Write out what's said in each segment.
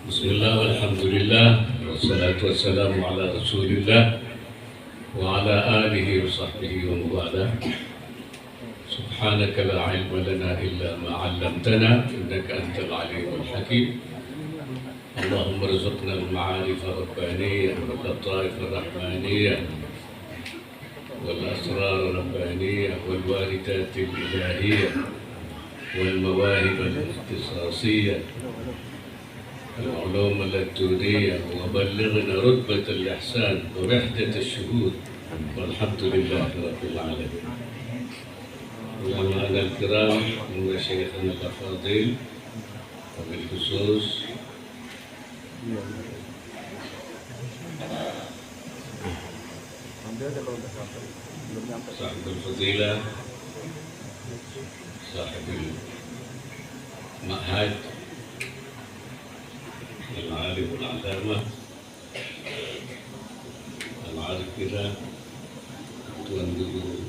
Bismillah, walhamdulillah, wassalatu wassalamu ala rasulillah wa ala alihi wa sahbihi wa mawala. Subhanaka la ilma lana illa ma 'allamtana innaka antal alimul hakim. Allahumma rzuqna al-ma'arif ar-rabbaniyah wal lataif ar-rahmaniyah wal asrar ar-rabbaniyah wal waridat al-ilahiyah wal mawahib al-ikhtisasiyah العلوم اللدنية وبلغنا رتبة الإحسان ووحدة الشهود والحمد لله رب العالمين. علماءنا الكرام ومشايخنا الأفاضل وبالخصوص صاحب الفضيلة صاحب المعهد العالم العلامة العارف kita, Tuan Guru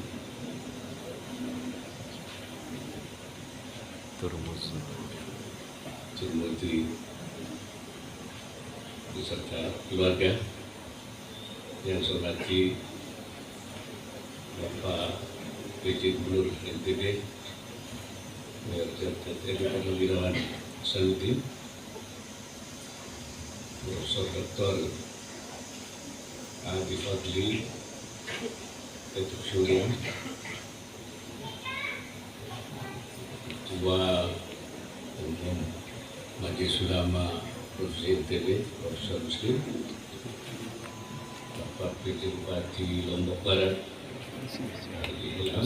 Turmudi beserta keluarga yang saya hormati Bapak PJ Gubernur NTB Mayor Jenderal Purnawirawan Hasanuddin, Profesor Dr. Adi Fadli Datuk Surya, Ketua Umum Majelis Ulama Provinsi NTB Profesor Muslim, Bapak PJ Bupati Lombok Barat Haji Ilham,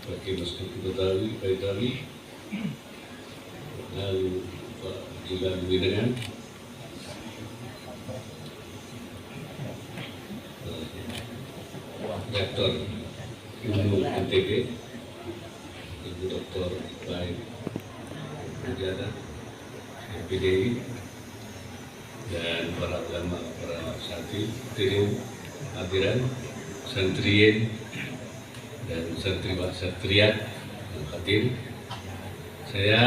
Wakil Muslim Betawi, lalu Pak Jilan Widengan, Rektor Umum NTB, Ibu Dr. Baik Mujada, MPDI, dan para ulama, para santri, hadirin, santriyin, dan santriwat yang hadir. Saya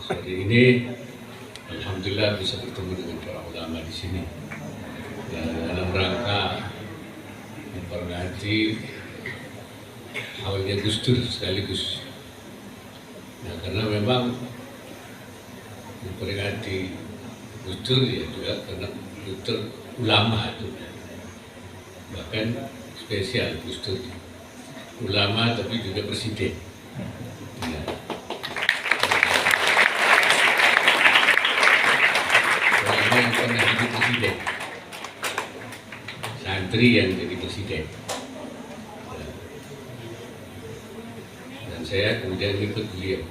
sore ini, alhamdulillah bisa bertemu dengan para ulama di sini. Dalam rangka memperingati awalnya Gus Dur sekaligus. Nah, karena memang memperingati Gus Dur ya juga karena Gus Dur ulama itu, bahkan spesial Gus Dur ulama tapi juga presiden. Ya. Ulama yang pernah jadi presiden, santri yang jadi presiden, dan saya kemudian ikut beliau.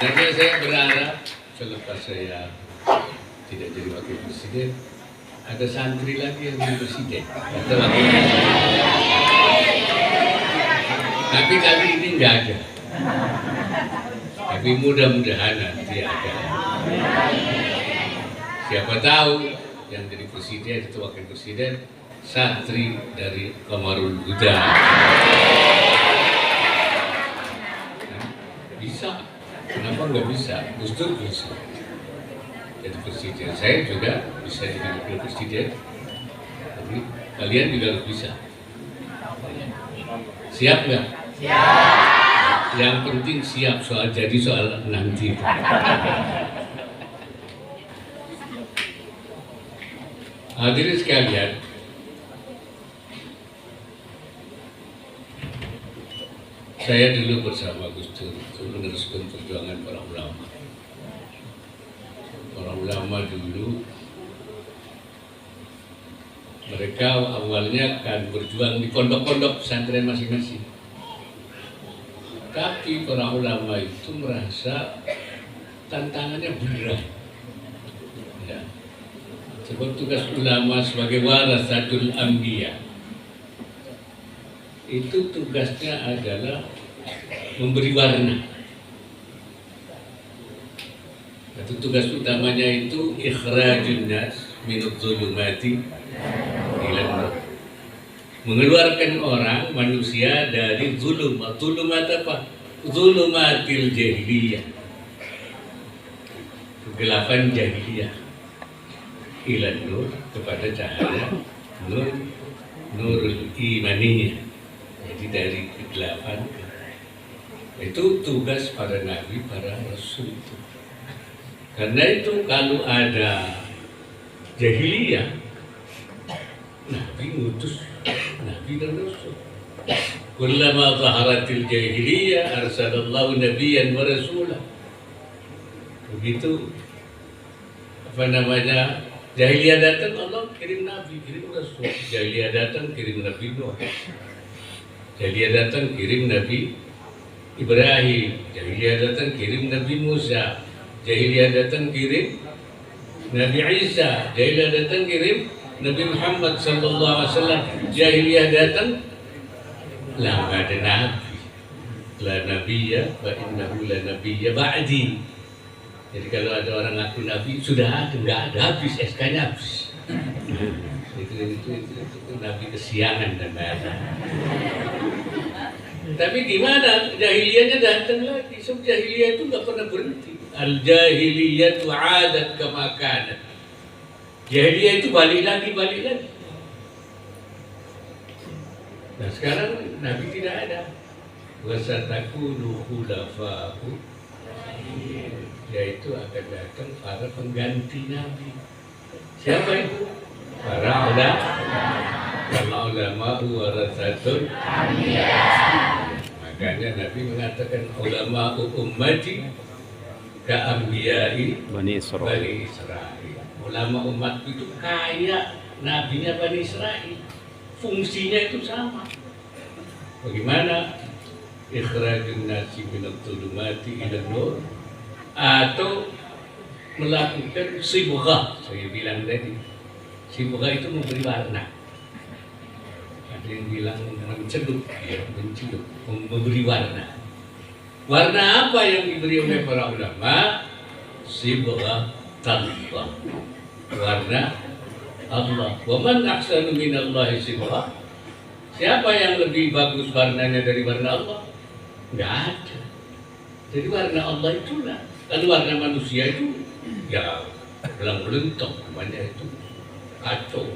Sebenarnya saya berharap selepas saya tidak jadi wakil presiden, ada santri lagi yang jadi presiden. Tapi kali ini nggak ada. Tapi mudah-mudahan nanti ada. Siapa tahu yang jadi presiden atau wakil presiden santri dari Qamarul Huda. Bisa, kenapa nggak bisa? Gus Dur bisa jadi presiden, saya juga bisa jadi wakil presiden. Tapi kalian juga harus bisa. Siap nggak? Siap. Yang penting siap, soal nanti. Hadirin sekalian, saya dulu bersama Gus Dur meneruskan perjuangan para ulama. Para ulama dulu, mereka awalnya kan berjuang di pondok-pondok pesantren masing-masing. Tapi para ulama itu merasa tantangannya berat. Ya. Sebab tugas ulama sebagai warasatul anbiya itu tugasnya adalah memberi warna. Itu tugas utamanya itu ikhrajun nas minadh dhulumati ila nur. mengeluarkan orang manusia dari zulum. Zulum apa? zulumatil jahiliyah, kegelapan jahiliyah, ilan nur, kepada cahaya nur, nurul imaniyah. Jadi dari kegelapan itu tugas para nabi, para rasul itu. Karena itu kalau ada jahiliyah, nabi ngutus nabi dan rasul. Kullama zaharatil jahiliyah arsalallahu nabiyyan wa rasulah. Begitu jahiliyah datang, Allah kirim nabi, kirim rasul. Jahiliyah datang, kirim nabi Nuh. Jahiliyah datang, kirim nabi Ibrahim. Jahiliyah datang, kirim nabi Musa. Jahiliyah datang, kirim Nabi Isa. Jahiliyah datang, kirim Nabi Muhammad sallallahu alaihi wasallam. Jahiliyah datang, la ada nabi, la nabiyya wa innahu la nabiyya ba'di. Jadi kalau ada orang ngaku nabi, sudah ada, enggak ada, habis, SK-nya habis. Itu nabi kesiangan dan ada. Tapi gimana? Jahiliyahnya datang lagi. So, jahiliyah itu nggak pernah berhenti. Al jahiliyatu adat kama kanat. Jahiliyah itu balik lagi. Nah sekarang Nabi tidak ada. Wasatakunu khulafa'u, yaitu akan datang para pengganti Nabi. Siapa itu? Para ulama warasatul anbiya. Makanya Nabi mengatakan ulama ummati ka'ambiyai Bani Israil. Ulama umat itu kayak nabinya Bani Israil. Fungsinya itu sama. Bagaimana ikhrajun nasi minadh dhulumati ilan nur, atau melakukan sibghah. Saya bilang tadi, sibghah itu memberi warna. Ada yang bilang menceduk, ya, menceduk, memberi warna. Warna apa yang diberi oleh para ulama? Sibghah Allah, warna Allah. Wa man ahsanu minallahi sibghah. Siapa yang lebih bagus warnanya dari warna Allah? Enggak ada. Jadi warna Allah itulah. Lalu warna manusia itu ya belang belentok, namanya itu kacau.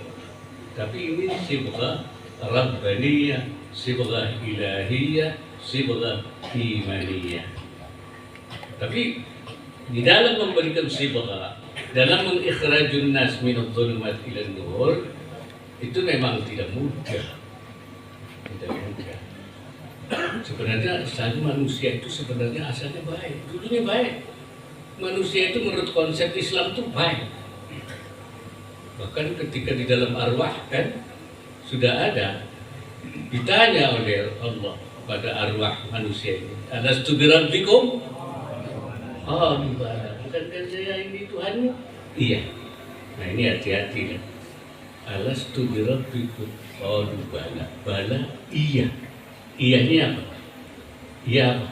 Tapi ini sibghah rabbaniyah, sibghah ilahiyah, sibghah imaniyah. Tapi di dalam memberikan sibghah, dalam mengikhrajun nas minadh dhulumat ilan nur, itu memang tidak mudah. Sebenarnya asalnya manusia itu sebenarnya asalnya baik, dulunya baik. Manusia itu menurut konsep Islam itu baik. Bahkan ketika di dalam arwah kan sudah ada, ditanya oleh Allah pada arwah manusia ini, alastu birabbikum? Oh, bukankah saya ini Tuhanmu? Iya. Nah ini hati-hati kan. Alastu birabbikum? Oh, bala, iya. Iyanya apa? Iya apa?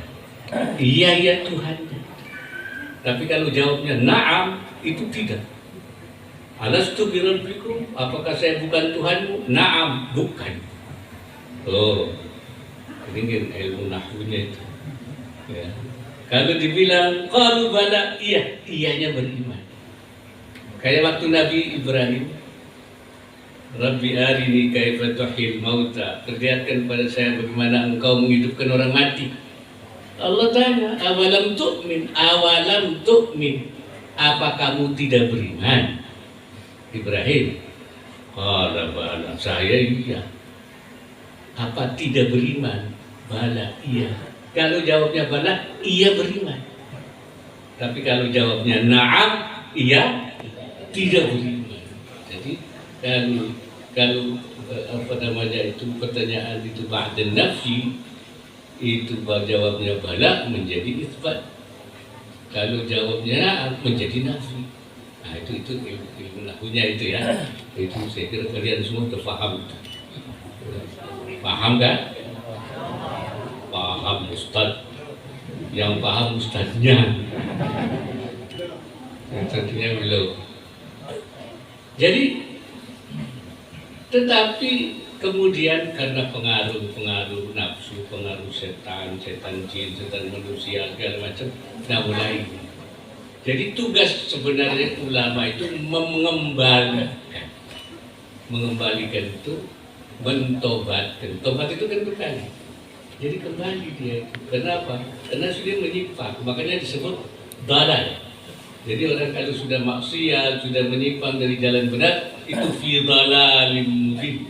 Iya Tuhannya. Tapi kalau jawabnya na'am, itu tidak. Alastu birabbikum? Apakah saya bukan Tuhanmu? Na'am, bukan. Oh, ini kan ilmu nahwunya itu. Ya. Kalau dibilang qalu bala, iya, iyanya beriman. Kayak waktu Nabi Ibrahim, Rabbi arini kaifa tuhyil mauta, perlihatkan pada saya bagaimana engkau menghidupkan orang mati. Allah tanya, awalam tu'min, apa kamu tidak beriman? Ibrahim, qala bala, saya iya. Apa tidak beriman? Bala, iya. Kalau jawabnya bala, iya beriman. Tapi kalau jawabnya na'am, iya tidak beriman. Jadi kalau apa namanya itu pertanyaan itu ba'da nafi, itu jawabnya bala menjadi isbat. Kalau jawabnya na'am menjadi nafi. Nah itu ilmu nahwunya itu ya. Itu saya kira kalian semua terfaham itu. Paham kan? Paham ustaz. Yang paham ustaznya. Yang satunya belum. Jadi tetapi kemudian karena pengaruh nafsu, pengaruh setan, setan jin, setan manusia segala macam. Nah mulai. Jadi tugas sebenarnya ulama itu mengembalikan itu, mentobatkan. Tobat itu kan kembali. Jadi kembali dia itu. Kenapa? Karena sudah menyimpang, makanya disebut dalal. Jadi orang kalau sudah maksiat, sudah menyimpang dari jalan benar, itu fi dalalin mubin.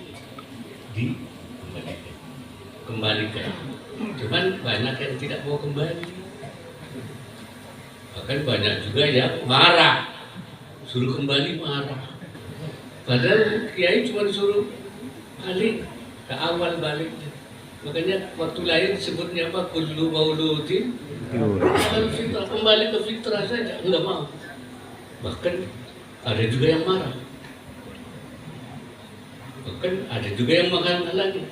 Kembalikan. Cuman banyak yang tidak mau kembali. Bahkan banyak juga yang marah, suruh kembali marah. Padahal kiai cuma suruh balik ke awal baliknya. Makanya waktu lahir disebutnya apa? Kullu mauludin fitrah, kembali ke fitrah saja, enggak mau. Bahkan ada juga yang marah. Bahkan ada juga yang menghalangi.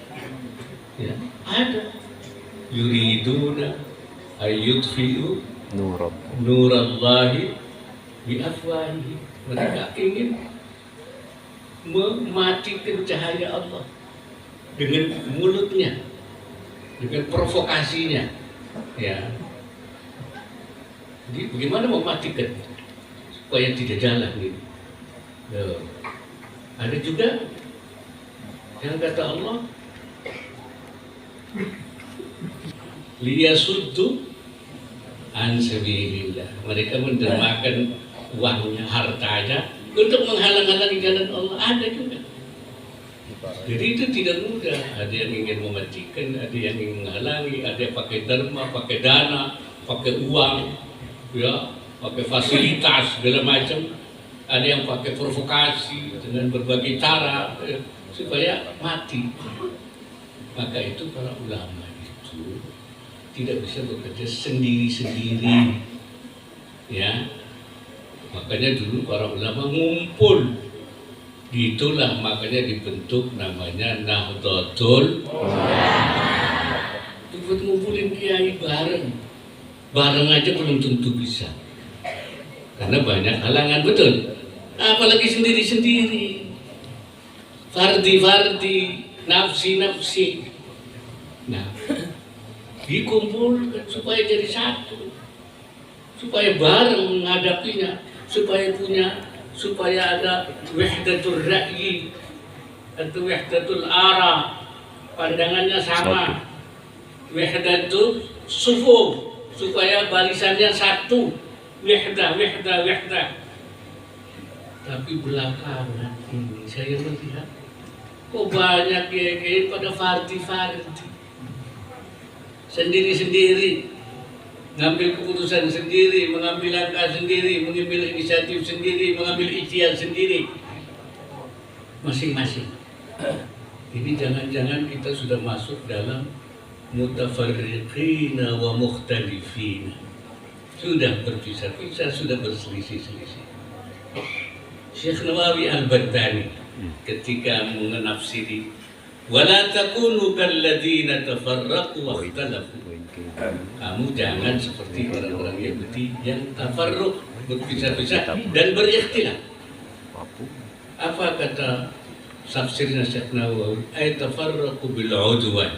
Ya, ada. Yuriduna ayyudfi'u nurallahi biafwahihi. Mereka ingin mematikan cahaya Allah dengan mulutnya, dengan provokasinya, ya. Jadi bagaimana mematikan supaya tidak jalan gitu. Ada juga yang kata Allah, liyasuddu an sabilillah. Mereka mendermakan uangnya, hartanya untuk menghalang-halangi jalan Allah. Ada juga. Jadi itu tidak mudah. Ada yang ingin mematikan, ada yang ingin menghalangi, ada yang pakai derma, pakai dana, pakai uang, ya, pakai fasilitas segala macam. Ada yang pakai provokasi dengan berbagai cara, ya, supaya mati. Maka itu para ulama itu tidak bisa bekerja sendiri-sendiri, ya. Makanya dulu para ulama ngumpul, itulah makanya dibentuk namanya Nahdlatul Ulama. Itu buat ngumpulin kiai bareng aja belum tentu bisa, karena banyak halangan, betul. Apalagi sendiri-sendiri, fardi-fardi, nafsi-nafsi. Nah, dikumpulkan supaya jadi satu, supaya bareng menghadapinya, supaya ada wahdatul ra'yi atau wahdatul ara, pandangannya sama, wahdatul sufuf, supaya barisannya satu, wahdah. Tapi belakangan ini saya melihat kok banyak kiai pada fardi-fardi, sendiri-sendiri, ngambil keputusan sendiri, mengambil langkah sendiri, mengambil inisiatif sendiri, mengambil ijtihad sendiri, masing-masing. Ini jangan-jangan kita sudah masuk dalam mutafarriqina wa mukhtalifina. Sudah berpisah-pisah, sudah berselisih-selisih. Syekh Nawawi Al-Badani ketika menafsiri wala takunu kalladzina tafarraqu wa ikhtalafu. Kamu jangan seperti orang-orang Yahudi yang tafarruq, berpisah-pisah dan berikhtilaf. Apa kata tafsirnya Syekh Nawawi? Ay tafarraqu bil udwan,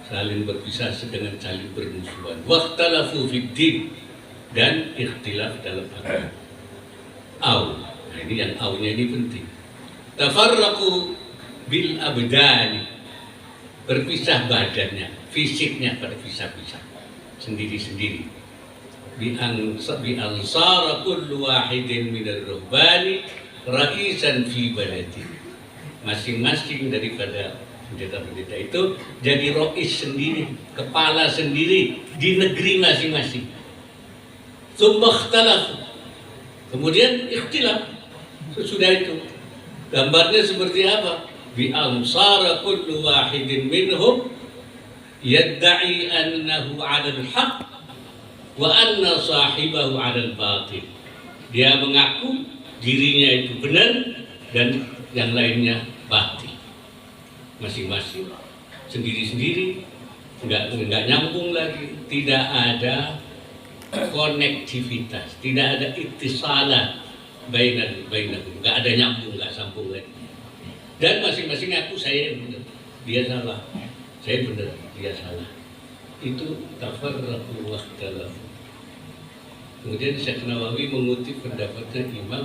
saling berpisah dengan saling bermusuhan. Wa ikhtalafu fid din, dan ikhtilaf dalam agama. Nah, ini yang awnya ini penting. Tafarraqu bil abdani, berpisah badannya, fisiknya berpisah-pisah, sendiri-sendiri. Bi ansara kullu wahidin minar ruhbani ra'isan fi baladi. Masing-masing daripada pendeta-pendeta itu jadi rois sendiri, kepala sendiri di negeri masing-masing. Tsumma ikhtalafu, kemudian ikhtilaf. Sesudah itu gambarnya seperti apa? Bi ansara kullu wahidin minhum yadda'i annahu 'alal haqq wa anna sahibahu 'alal batil. Dia mengaku dirinya itu benar dan yang lainnya batil. Masing-masing sendiri-sendiri, enggak nyambung lagi, tidak ada konektivitas, tidak ada ittisalah bainahum, enggak ada nyambung, enggak sambung lagi. Dan masing-masing aku saya yang benar, dia salah, saya benar. dia salah. Itu tafarraqu wakhtalafu. Kemudian Syekh Nawawi mengutip pendapatnya Imam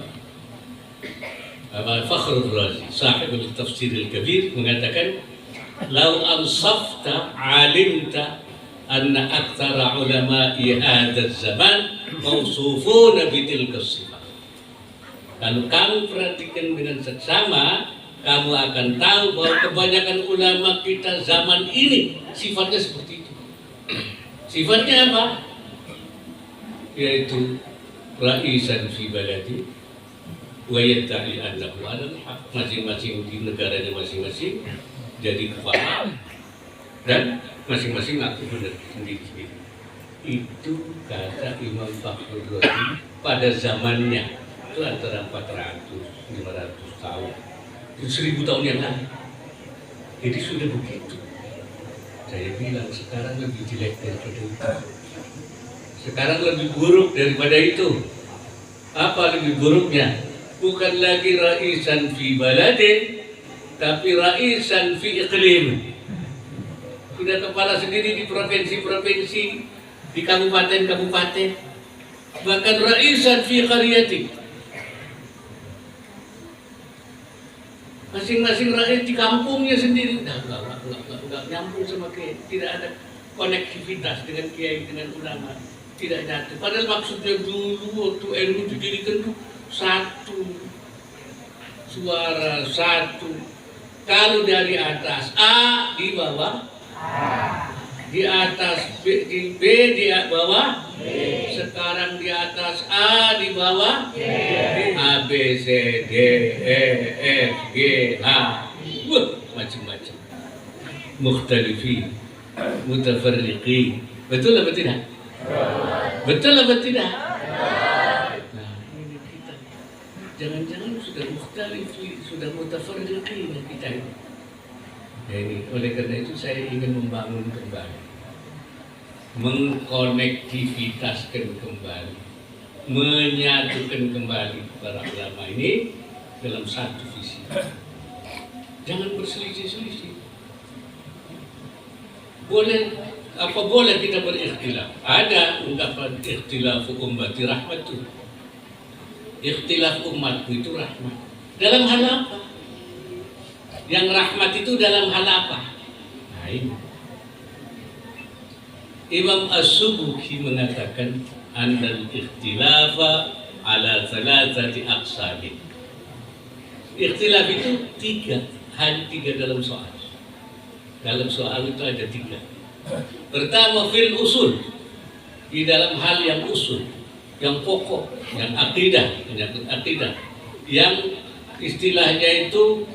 Fakhrul Razi, sahibul Tafsiril Kabir, mengatakan, "Lau ansafta alimta anna aktsara ulama'i hadzal zaman mausufuna bitilka sifat." Kalau kamu perhatikan dengan seksama, kamu akan tahu bahwa kebanyakan ulama kita zaman ini sifatnya seperti itu. Sifatnya apa? Yaitu ra'isan fi baladi wa yadda'i annahu 'alal haq. Masing-masing di negaranya masing-masing jadi kepala dan masing-masing ngaku benar sendiri. Itu kata Imam Fakhrul Razi pada zamannya, itu antara 400-500 tahun, itu 1000 tahun yang lalu. Jadi sudah begitu. Saya bilang sekarang lebih jelek daripada itu. Sekarang lebih buruk daripada itu. Apa lebih buruknya? Bukan lagi ra'isan fi baladin, tapi ra'isan fi iqlim. Sudah kepala sendiri di provinsi-provinsi, di kabupaten-kabupaten, bahkan ra'isan fi qaryatin. Masing-masing rakyat di kampungnya sendiri. Nggak nyambung sama kiai, tidak ada konektivitas dengan kiai, dengan ulama, tidak nyatu. Padahal maksudnya dulu waktu NU didirikan itu satu suara, satu. Kalau dari atas A di bawah A, di atas B, di B di bawah B. Sekarang di atas A di bawah B. A B C D E F G H, macam-macam. Mukhtalifin, mutafarriqin. Betul apa tidak? Betul apa tidak? Nah, ini kita. Jangan-jangan sudah mukhtalifin, sudah mutafarriqin kita ini. Ya ini, oleh karena itu saya ingin membangun kembali, mengkonektivitaskan kembali, menyatukan kembali para ulama ini dalam satu visi. Jangan berselisih-selisih. Boleh kita berikhtilaf. Ada ungkapan ikhtilafu ummati rahmatu. Ikhtilaf umatku itu rahmat. Dalam hal apa? Yang rahmat itu dalam hal apa? Nah ini. Imam As-Subuki mengatakan annal ikhtilafa ala thalathati aqsamin. Ikhtilaf itu hanya tiga dalam soal. Dalam soal itu ada tiga. Pertama, fil usul, di dalam hal yang usul, yang pokok, yang akidah, menyangkut akidah, yang istilahnya itu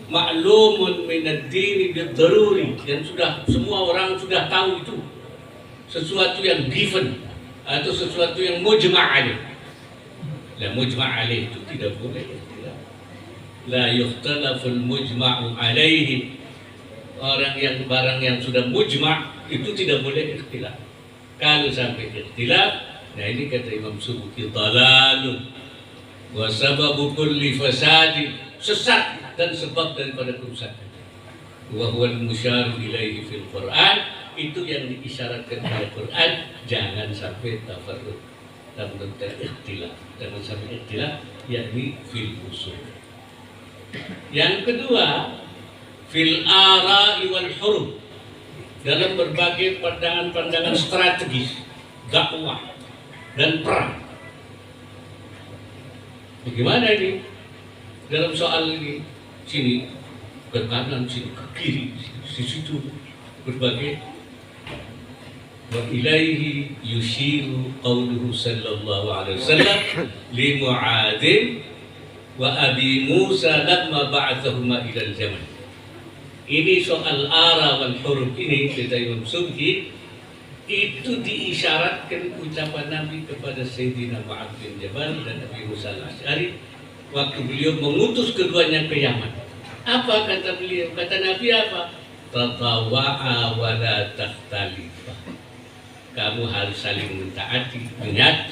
ma'lumun minad dini bid-daruri, yang sudah semua orang sudah tahu itu, sesuatu yang given atau sesuatu yang mujma' alaih. La mujma' alaih itu tidak boleh. La yukhtalaful mujma'u alaihi. Barang yang sudah mujma' itu tidak boleh ikhtilaf. Kalau sampai ikhtilaf, nah ini kata Imam Subuki, dalalun wa sababu kulli fasadi, sesat dan sebab daripada kerusakan. Wa huwa al-musyar ilaihi fil Qur'an, itu yang diisyaratkan oleh Quran, jangan sampai tafarruq dan ikhtilaf. Jangan sampai ikhtilaf, yakni fil usul. Yang kedua, fil ara'i wal hurum, dalam berbagai pandangan-pandangan strategis, dakwah dan perang. Bagaimana ini? Dalam soal ini, sini ke kanan, sini ke kiri, di situ berbagai. Wa ilaihi yushiru qawluhu sallallahu alaihi wasallam li Mu'adzin wa Abi Musa lamma ba'athahuma ila al-Yaman. Ini soal ara wal huruf ini, kata Imam Subki, itu diisyaratkan ucapan Nabi kepada Sayyidina Mu'adz bin Jabal dan Abi Musa al-Asy'ari waktu beliau mengutus keduanya ke Yaman. Apa kata beliau? Kata Nabi apa? Tatawa'a wa la takhtalifa. Kamu harus saling mentaati, menyatu.